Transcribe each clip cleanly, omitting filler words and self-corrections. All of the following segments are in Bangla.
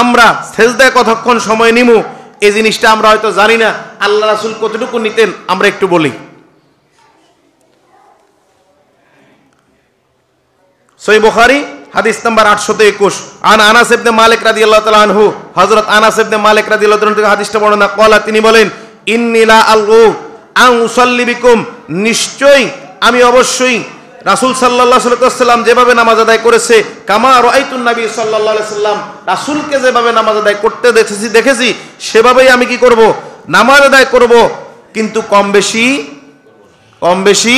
আমরা সেজদায় কতক্ষণ সময় নিমু এই জিনিসটা আমরা হয়তো জানি না। আল্লাহ রাসূল কতটুকু নিতেন আমরা একটু বলি। সহিহ বুখারী হাদিস নাম্বার 821 আন আনাস ইবনে মালিক রাদিয়াল্লাহু তাআলা আনহু, হযরত আনাস ইবনে মালিক রাদিয়াল্লাহু তাআলা থেকে হাদিসটা বর্ণনা কলা, তিনি বলেন ইন্নী লা আলগু আন উসাল্লি বিকুম, নিশ্চয়ই আমি অবশ্যই রাসূল সাল্লাল্লাহু আলাইহি ওয়াসাল্লাম যেভাবে নামাজ আদায় করেছে, কামা রাআইতুন নবী সাল্লাল্লাহু আলাইহি ওয়াসাল্লাম, রাসূলকে যেভাবে নামাজ আদায় করতে দেখেছি সেভাবেই আমি কি করব, নামাজ আদায় করব, কিন্তু কম বেশি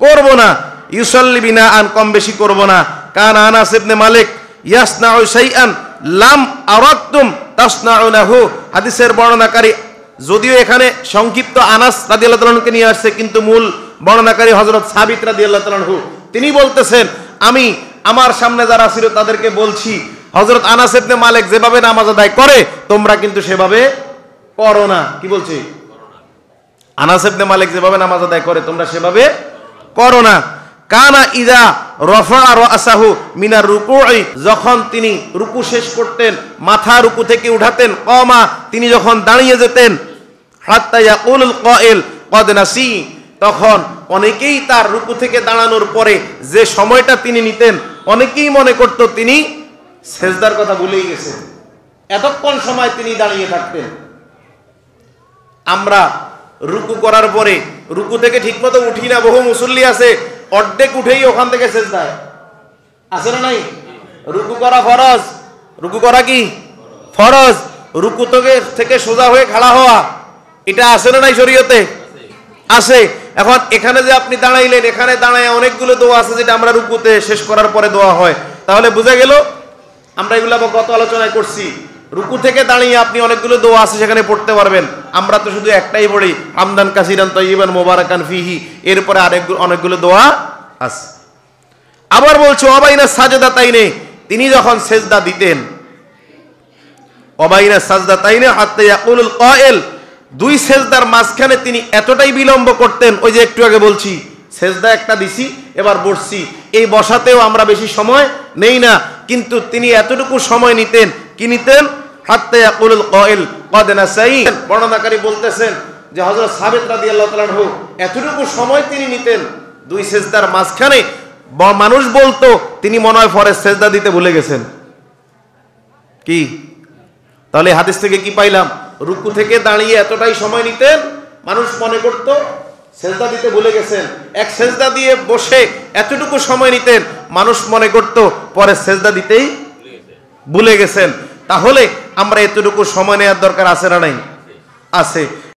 করব না। ইউসাল্লি বিনা আন, কম বেশি করব না। কান আনাস ইবনে মালিক ইয়াসনাউ শাইআন লাম আরাকতুম তাসনাউনাহু, হাদিসের বর্ণনাকারী যদিও এখানে সংক্ষিপ্ত আনাস রাদিয়াল্লাহু তাআলা আনহুকে নিয়ে আসছে, কিন্তু মূল বর্ণনাকারী হযরত সাবিত রাদিয়াল্লাহু তাআলা আনহু, তিনি বলতেছেন আমি আমার সামনে যারা ছিল তাদেরকে বলছি হযরত আনাস ইবনে মালিক যেভাবে নামাজ আদায় করে তোমরা কিন্তু সেভাবে করো না। কি বলছি? আনাস ইবনে মালিক যেভাবে নামাজ আদায় করে তোমরা সেভাবে করো না। কানা ইযা রাফা রাসাহু মিনার রুকুই, যখন তিনি রুকু শেষ করতেন, মাথা রুকু থেকে উঠাতেন, কমা, তিনি যখন দাঁড়িয়ে যেতেন, হাত্তা ইয়াকুলুল কাইল কদ নাসি, তখন অনেকেই তার রুকু থেকে দাঁড়ানোর পরে যে সময়টা তিনি নিতেন অনেকেই মনে করত তিনি সেজদার কথা ভুলেই গেছেন, এতক্ষণ সময় তিনি দাঁড়িয়ে থাকতেন। আমরা রুকু করার পরে রুকু থেকে ঠিকমতো উঠি না, বহু মুসল্লি আছে অর্ধেক উঠেই ওখান থেকে সেজদায়, আছে না নাই? রুকু করা ফরজ, রুকু করা কি ফরজ, রুকু থেকে সোজা হয়ে খাড়া হওয়া এটা আছে না নাই শরীয়তে? আছে। এখন এখানে যে আপনি দাঁড়াইলেন, এখানে দাঁড়ায় অনেকগুলো দোয়া আছে যেটা আমরা রুকুতে শেষ করার পরে দোয়া হয়, তাহলে বোঝা গেল আমরা এগুলো গত আলোচনায় করছি, রুকু থেকে দাঁড়িয়ে আপনি অনেকগুলো দোয়া আছে সেখানে পড়তে পারবেন। আমরা তো শুধু একটাই পড়ি, হামদান কাসিরান তাইয়িবান মুবারাকান ফিহি, এরপরে অনেকগুলো দোয়া আছে। আবার বলছো অবাইনা সাজদাতাইনে, তিনি যখন সেজদা দিতেন, অবাইনা সাজদাতাইনে হাত্তা ইয়াকুলুল কাইল, দুই সেজদার মাঝখানে তিনি এতটাই বিলম্ব করতেন, ওই যে একটু আগে বলছি সেজদা একটা দিছি এবার বসছি, এই বসাতেও আমরা বেশি সময় নেই না, কিন্তু তিনি এতটুকু সময় নিতেন। কি নিতেন? হাত্তা ইয়াকুলুল কাইল কদ নাসাই, বর্ণনাকারী বলতেছেন যে হযরত সাবিত রাদিয়াল্লাহু তাআলা আনহু এতটুকু সময় তিনি নিতেন দুই সেজদার মাঝখানে, মানুষ বলতো তিনি মনে হয় ফরজ সেজদা দিতে ভুলে গেছেন। কি তাহলে হাদিস থেকে কি পাইলাম? রুকু থেকে দাঁড়িয়ে এতটাই সময় নিতেন, মানুষ মনে করত সেজদা দিতে ভুলে গেছেন। এক সেজদা দিয়ে বসে এতটুকু সময় নিতেন, মানুষ মনে করত পরে সেজদা দিতেই ভুলে গেছেন। তাহলে আমরা এতটুকু সময় নেওয়ার দরকার আছে না নাই? আছে।